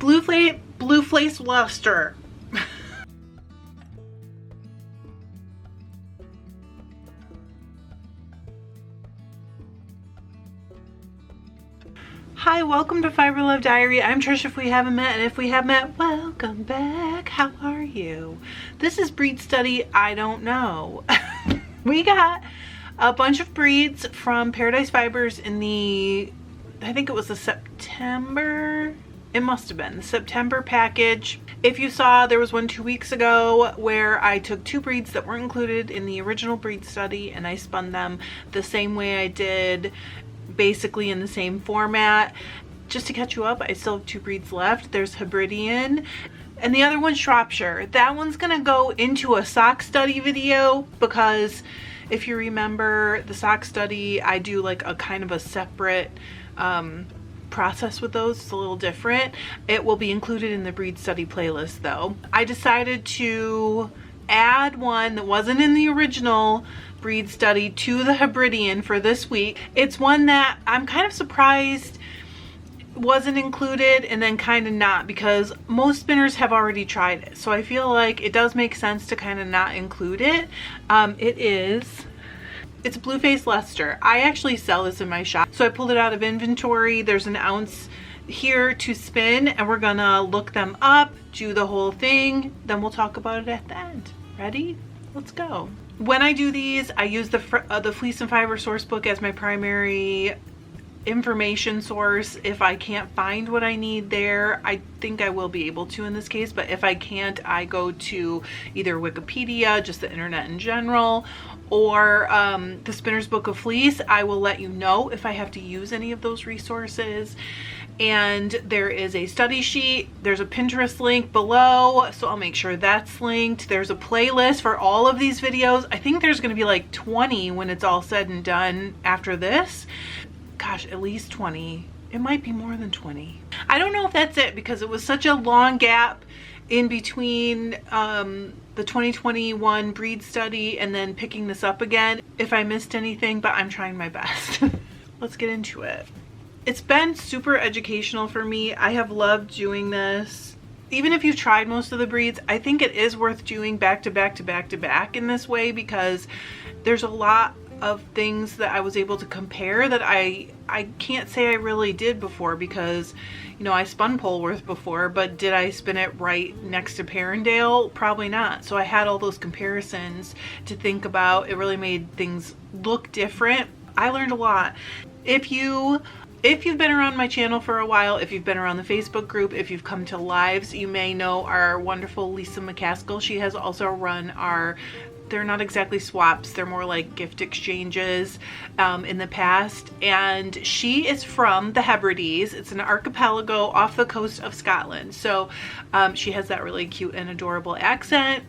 BlueFaced Leicester. Hi, welcome to FiberLoveDiary. I'm Trish if we haven't met, and if we have met, welcome back. How are you? This is breed study I don't know. We got a bunch of breeds from Paradise Fibers in the, I think it was the September, it must have been the September package. If you saw, there was one 2 weeks ago where I took 2 breeds that weren't included in the original breed study and I spun them the same way I did, basically in the same format. Just to catch you up, I still have 2 breeds left. There's Hebridean and the other one's Shropshire. That one's gonna go into a sock study video because if you remember the sock study, I do like a kind of a separate process with those. It's a little different. It will be included in the breed study playlist though. I decided to add one that wasn't in the original breed study to the Hebridean for this week. It's one that I'm kind of surprised wasn't included and then kind of not, because most spinners have already tried it. So I feel like it does make sense to kind of not include it. It's BlueFaced Leicester. I actually sell this in my shop. So I pulled it out of inventory. There's an ounce here to spin and we're gonna look them up, do the whole thing, then we'll talk about it at the end. Ready? Let's go. When I do these, I use the Fleece and Fiber source book as my primary information source. If I can't find what I need there, I think I will be able to in this case, but if I can't, I go to either Wikipedia, just the internet in general, or the Spinner's Book of Fleece. I will let you know if I have to use any of those resources. And there is a study sheet. There's a Pinterest link below, so I'll make sure that's linked. There's a playlist for all of these videos. I think there's gonna be like 20 when it's all said and done after this. Gosh, at least 20. It might be more than 20. I don't know if that's it because it was such a long gap in between the 2021 breed study and then picking this up again. If I missed anything, but I'm trying my best. Let's get into it. It's been super educational for me. I have loved doing this. Even if you've tried most of the breeds, I think it is worth doing back to back to back to back in this way because there's a lot of things that I was able to compare that I can't say I really did before, because you know I spun Polworth before, but did I spin it right next to Perrindale? Probably not. So I had all those comparisons to think about. It really made things look different. I learned a lot. If you've been around my channel for a while, if you've been around the Facebook group, if you've come to lives, you may know our wonderful Lisa McCaskill. She has also run our, they're not exactly swaps, they're more like gift exchanges in the past. And she is from the Hebrides. It's an archipelago off the coast of Scotland. So she has that really cute and adorable accent.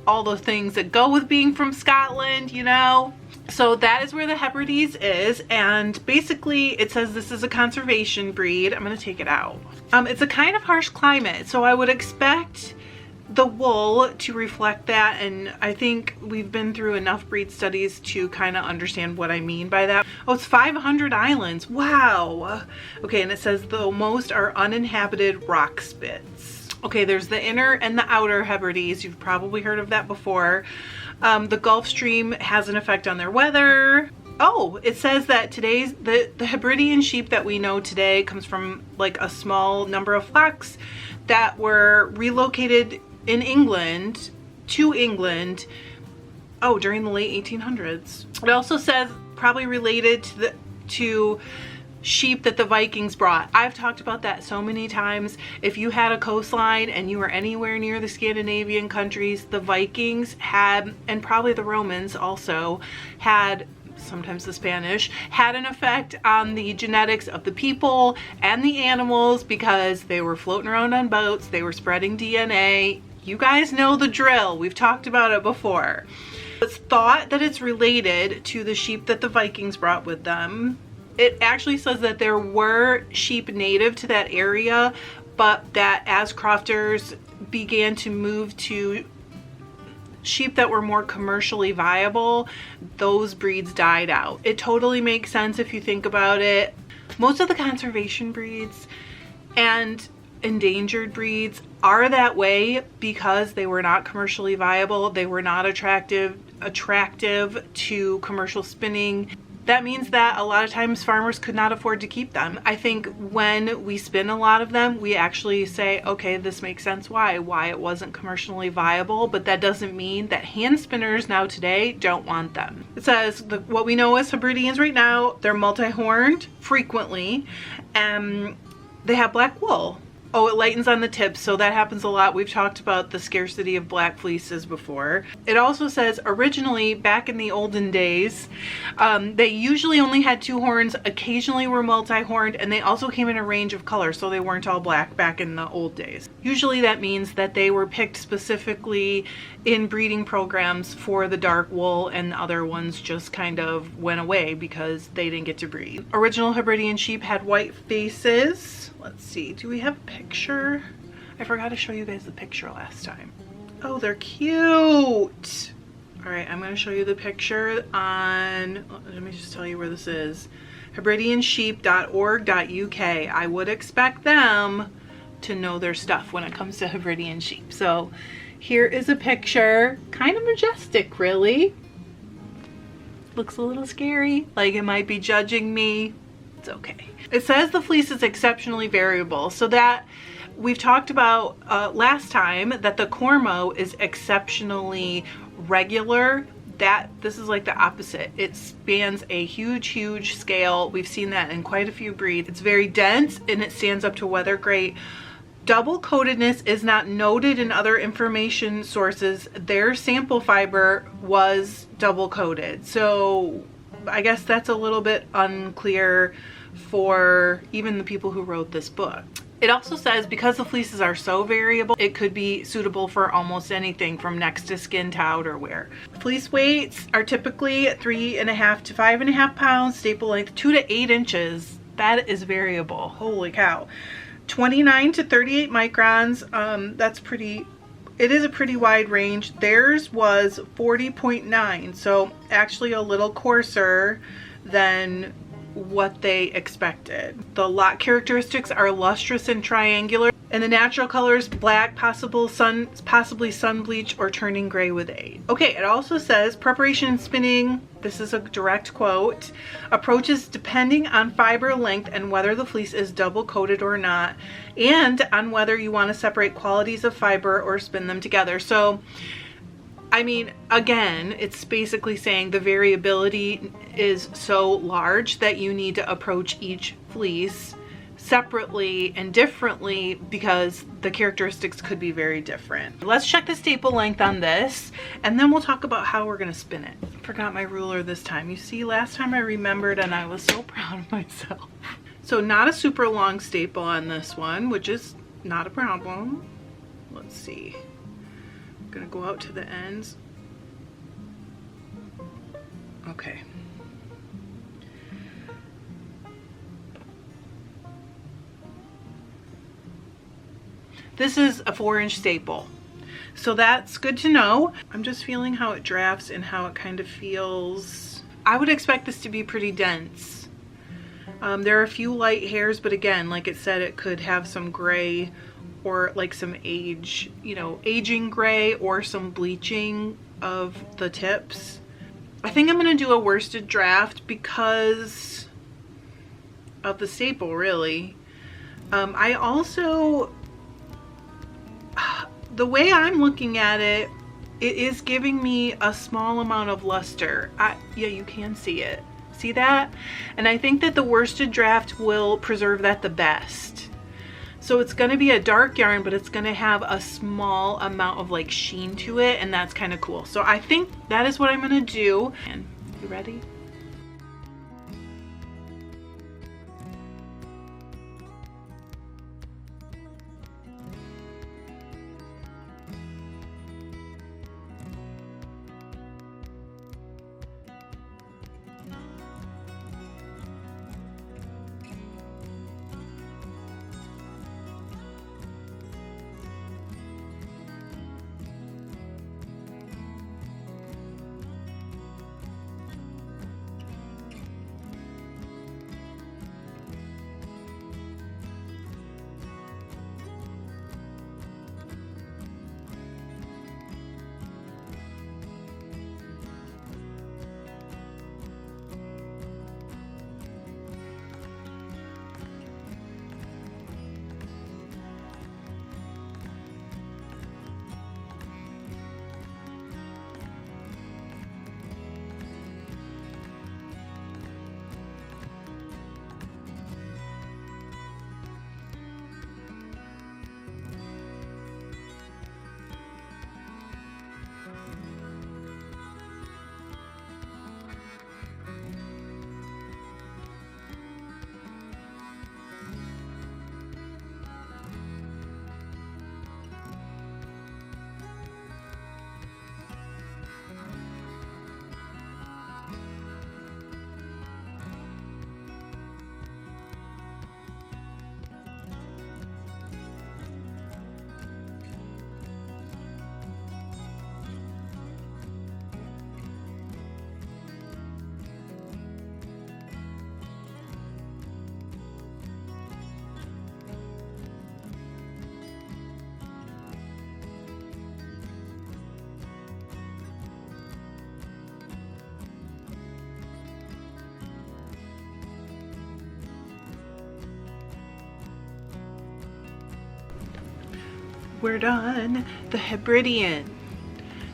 All those things that go with being from Scotland, you know. So that is where the Hebrides is, and basically it says this is a conservation breed. I'm gonna take it out. It's a kind of harsh climate, so I would expect the wool to reflect that, and I think we've been through enough breed studies to kind of understand what I mean by that. Oh, it's 500 islands. Wow. Okay, and it says the most are uninhabited rock spits. Okay, there's the inner and the outer Hebrides. You've probably heard of that before. The Gulf Stream has an effect on their weather. Oh, it says that today's the Hebridean sheep that we know today comes from like a small number of flocks that were relocated in England to England, oh, during the late 1800s. It also says probably related to sheep that the Vikings brought. I've talked about that so many times. If you had a coastline and you were anywhere near the Scandinavian countries, the Vikings had, and probably the Romans also had, sometimes the Spanish, had an effect on the genetics of the people and the animals because they were floating around on boats, they were spreading DNA. You guys know the drill. We've talked about it before. It's thought that it's related to the sheep that the Vikings brought with them. It actually says that there were sheep native to that area, but that as crofters began to move to sheep that were more commercially viable, those breeds died out. It totally makes sense if you think about it. Most of the conservation breeds, and endangered breeds are that way because they were not commercially viable. They were not attractive to commercial spinning. That means that a lot of times farmers could not afford to keep them. I think when we spin a lot of them, we actually say, okay, this makes sense why it wasn't commercially viable, but that doesn't mean that hand spinners now today don't want them. It says what we know as Hebrideans right now, they're multi-horned frequently, and they have black wool. Oh, it lightens on the tips, so that happens a lot. We've talked about the scarcity of black fleeces before. It also says originally, back in the olden days, they usually only had 2 horns, occasionally were multi-horned, and they also came in a range of colors, so they weren't all black back in the old days. Usually that means that they were picked specifically in breeding programs for the dark wool, and the other ones just kind of went away because they didn't get to breed. Original Hebridean sheep had white faces. Let's see, do we have a picture? I forgot to show you guys the picture last time. Oh, they're cute. All right, I'm gonna show you the picture on, let me just tell you where this is. Hebrideansheep.org.uk. I would expect them to know their stuff when it comes to Hebridean sheep. So here is a picture, kind of majestic, really. Looks a little scary, like it might be judging me. It's okay. It says the fleece is exceptionally variable, so that we've talked about last time that the cormo is exceptionally regular. That this is like the opposite. It spans a huge scale. We've seen that in quite a few breeds. It's very dense and it stands up to weather great. Double coatedness is not noted in other information sources. Their sample fiber was double coated, so I guess that's a little bit unclear for even the people who wrote this book. It also says because the fleeces are so variable, it could be suitable for almost anything from next to skin to outerwear. Fleece weights are typically 3.5 to 5.5 pounds, staple length 2 to 8 inches. That is variable, holy cow. 29 to 38 microns, that's pretty, it is a pretty wide range. Theirs was 40.9, so actually a little coarser than what they expected. The lot characteristics are lustrous and triangular, and the natural colors black, possibly sun bleach or turning gray with age. Okay, it also says preparation and spinning, this is a direct quote, approaches depending on fiber length and whether the fleece is double coated or not, and on whether you want to separate qualities of fiber or spin them together. So I mean, again, it's basically saying the variability is so large that you need to approach each fleece separately and differently because the characteristics could be very different. Let's check the staple length on this and then we'll talk about how we're gonna spin it. Forgot my ruler this time. You see, last time I remembered and I was so proud of myself. So not a super long staple on this one, which is not a problem. Let's see. Gonna go out to the ends. Okay. This is a 4-inch staple, so that's good to know. I'm just feeling how it drafts and how it kind of feels. I would expect this to be pretty dense. There are a few light hairs, but again, like it said, it could have some gray or like some age, you know, aging gray or some bleaching of the tips. I think I'm gonna do a worsted draft because of the staple, really. I also, the way I'm looking at it, it is giving me a small amount of luster. Yeah, you can see it. See that? And I think that the worsted draft will preserve that the best. So it's going to be a dark yarn, but it's going to have a small amount of like sheen to it, and that's kind of cool. So I think that is what I'm going to do. And you ready? we're done. The Hebridean.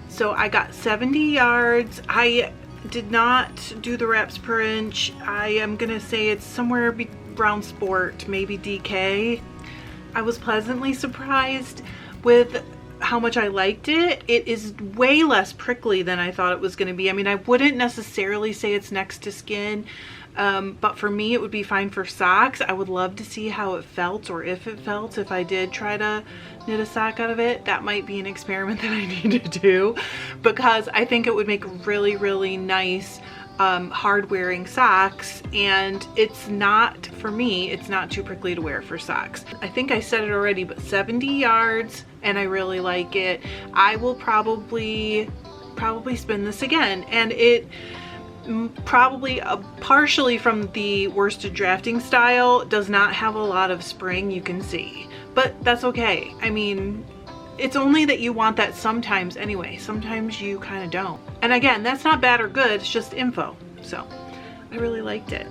So I got 70 yards. I did not do the reps per inch. I am gonna say it's somewhere around sport, maybe DK. I was pleasantly surprised with how much I liked it. It is way less prickly than I thought it was gonna be. I mean, I wouldn't necessarily say it's next to skin, but for me it would be fine for socks. I would love to see how it felt, or if it felt, if I did try to knit a sock out of it. That might be an experiment that I need to do, because I think it would make really, really nice hard wearing socks, and it's not, for me, it's not too prickly to wear for socks. I think I said it already, but 70 yards, and I really like it. I will probably spin this again, and it probably partially from the worsted drafting style does not have a lot of spring, you can see, but that's okay. I mean, it's only that you want that sometimes anyway. Sometimes you kind of don't. And again, that's not bad or good, it's just info. So I really liked it.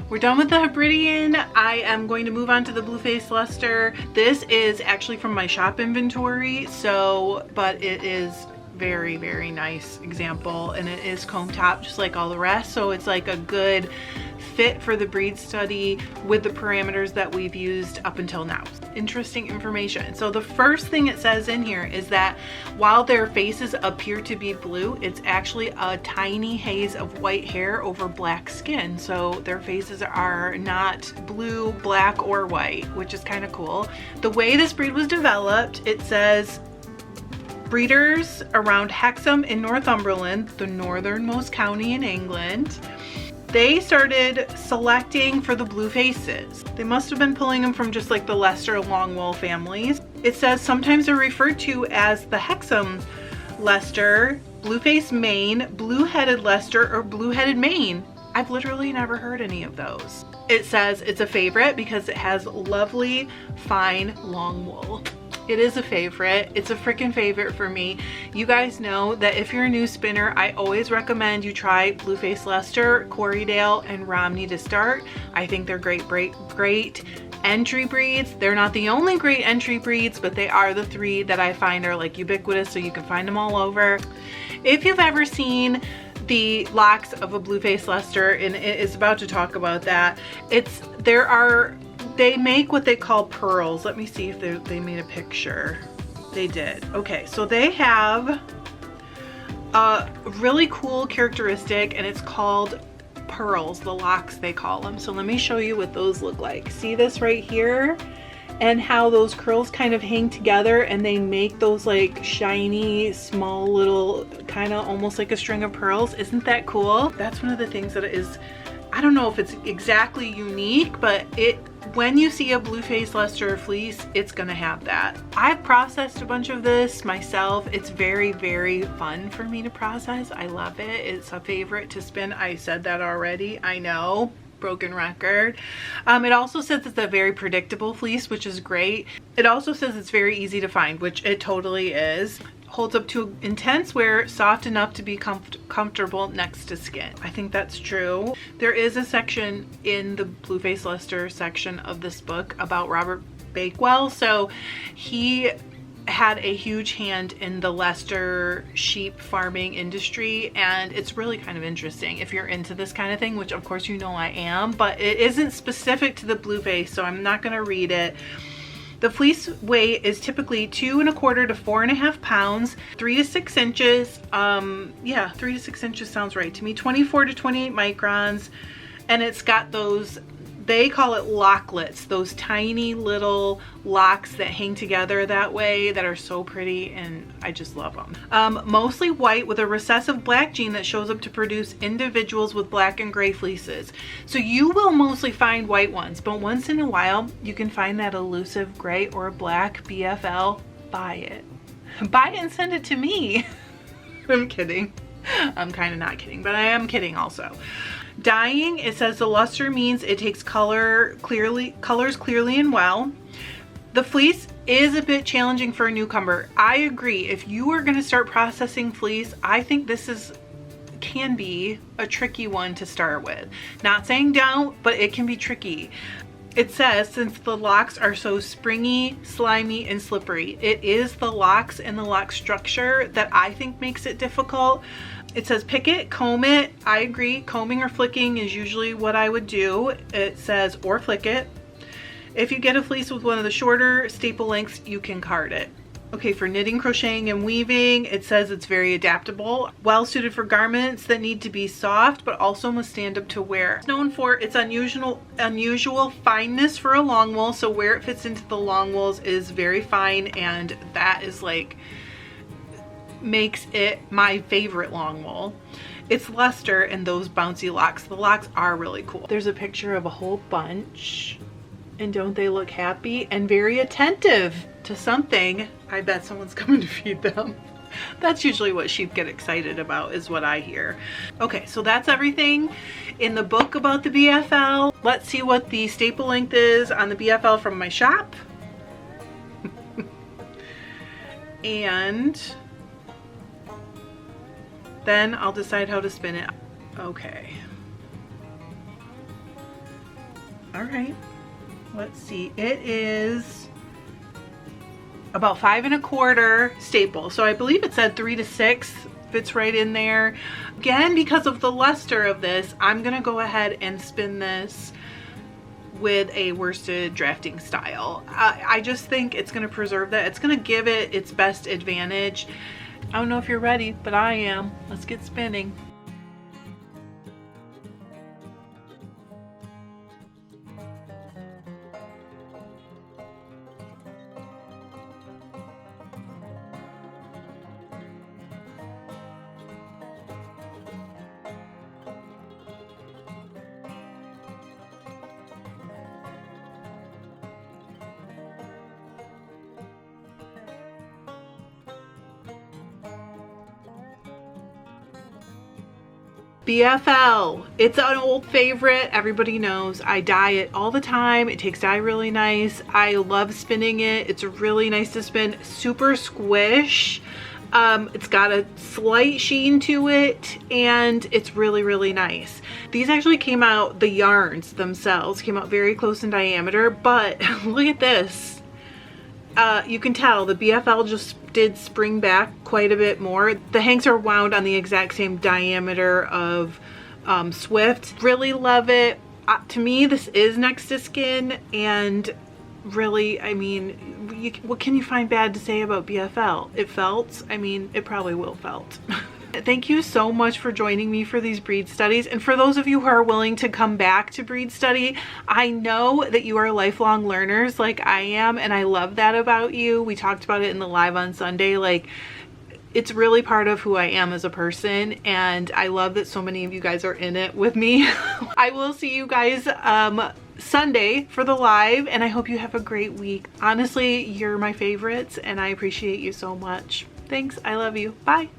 We're done with the Hebridean. I am going to move on to the BlueFaced Leicester. This is actually from my shop inventory, but it is very, very nice example, and it is comb top just like all the rest, so it's like a good fit for the breed study with the parameters that we've used up until now. Interesting information. So the first thing it says in here is that while their faces appear to be blue, it's actually a tiny haze of white hair over black skin. So their faces are not blue, black, or white, which is kind of cool. The way this breed was developed, it says breeders around Hexham in Northumberland, the northernmost county in England, they started selecting for the blue faces. They must have been pulling them from just like the Leicester long wool families. It says sometimes they're referred to as the Hexham Leicester, blue-faced Maine, blue-headed Leicester, or blue-headed Maine. I've literally never heard any of those. It says it's a favorite because it has lovely, fine, long wool. It is a favorite. It's a freaking favorite for me. You guys know that if you're a new spinner, I always recommend you try BlueFaced Leicester, Corriedale, and Romney to start. I think they're great entry breeds. They're not the only great entry breeds, but they are the three that I find are like ubiquitous, so you can find them all over. If you've ever seen the locks of a BlueFaced Leicester, and it is about to talk about that, they make what they call pearls. Let me see if they made a picture. They did. Okay, so they have a really cool characteristic, and it's called pearls, the locks they call them. So let me show you what those look like. See this right here? And how those curls kind of hang together, and they make those like shiny, small little, kind of almost like a string of pearls. Isn't that cool? That's one of the things that is, I don't know if it's exactly unique, but when you see a BlueFaced Leicester fleece, it's gonna have that. I've processed a bunch of this myself. It's very, very fun for me to process. I love it. It's a favorite to spin. I said that already, I know. Broken record. It also says it's a very predictable fleece, which is great. It also says it's very easy to find, which it totally is. Holds up to intense wear, soft enough to be comfortable next to skin. I think that's true. There is a section in the BlueFaced Leicester section of this book about Robert Bakewell. So he had a huge hand in the Leicester sheep farming industry, and it's really kind of interesting if you're into this kind of thing, which of course you know I am, but it isn't specific to the BlueFaced, so I'm not going to read it. The fleece weight is typically 2 1/4 to 4.5 pounds, 3 to 6 inches. Yeah, 3 to 6 inches sounds right to me. 24 to 28 microns, and it's got those, they call it locklets, those tiny little locks that hang together that way that are so pretty, and I just love them. Mostly white with a recessive black gene that shows up to produce individuals with black and gray fleeces. So you will mostly find white ones, but once in a while you can find that elusive gray or black BFL. Buy it. Buy it and send it to me. I'm kidding. I'm kind of not kidding, but I am kidding also. Dyeing, it says the luster means it takes colors clearly and well. The fleece is a bit challenging for a newcomer. I agree. If you are going to start processing fleece, I think this can be a tricky one to start with. Not saying don't, but it can be tricky. It says, since the locks are so springy, slimy, and slippery. It is the locks and the lock structure that I think makes it difficult. It says pick it, comb it. I agree, combing or flicking is usually what I would do. It says, or flick it. If you get a fleece with one of the shorter staple lengths, you can card it. Okay, for knitting, crocheting, and weaving, it says it's very adaptable, well suited for garments that need to be soft, but also must stand up to wear. It's known for its unusual fineness for a long wool, so where it fits into the long wools is very fine, and that is like, makes it my favorite long wool. It's Leicester and those bouncy locks. The locks are really cool. There's a picture of a whole bunch, and don't they look happy and very attentive to something? I bet someone's coming to feed them. That's usually what sheep get excited about, is what I hear. Okay, so that's everything in the book about the BFL. Let's see what the staple length is on the BFL from my shop. And then I'll decide how to spin it. Okay. All right. Let's see. It is about 5 1/4 staple. So I believe it said 3 to 6, fits right in there. Again, because of the luster of this, I'm gonna go ahead and spin this with a worsted drafting style. I just think it's gonna preserve that. It's gonna give it its best advantage. I don't know if you're ready, but I am. Let's get spinning. BFL, it's an old favorite. Everybody knows I dye it all the time. It takes dye really nice. I love spinning it. It's really nice to spin. Super squish. It's got a slight sheen to it, and it's really, really nice. These actually came out, the yarns themselves came out very close in diameter, but look at this. You can tell the BFL just did spring back quite a bit more. The hanks are wound on the exact same diameter of Swift. Really love it. To me, this is next to skin, and really, I mean, what can you find bad to say about BFL? It felts. I mean, it probably will felt. Thank you so much for joining me for these breed studies. And for those of you who are willing to come back to breed study, I know that you are lifelong learners like I am, and I love that about you. We talked about it in the live on Sunday. Like, it's really part of who I am as a person, and I love that so many of you guys are in it with me. I will see you guys Sunday for the live, and I hope you have a great week. Honestly, you're my favorites, and I appreciate you so much. Thanks. I love you. Bye.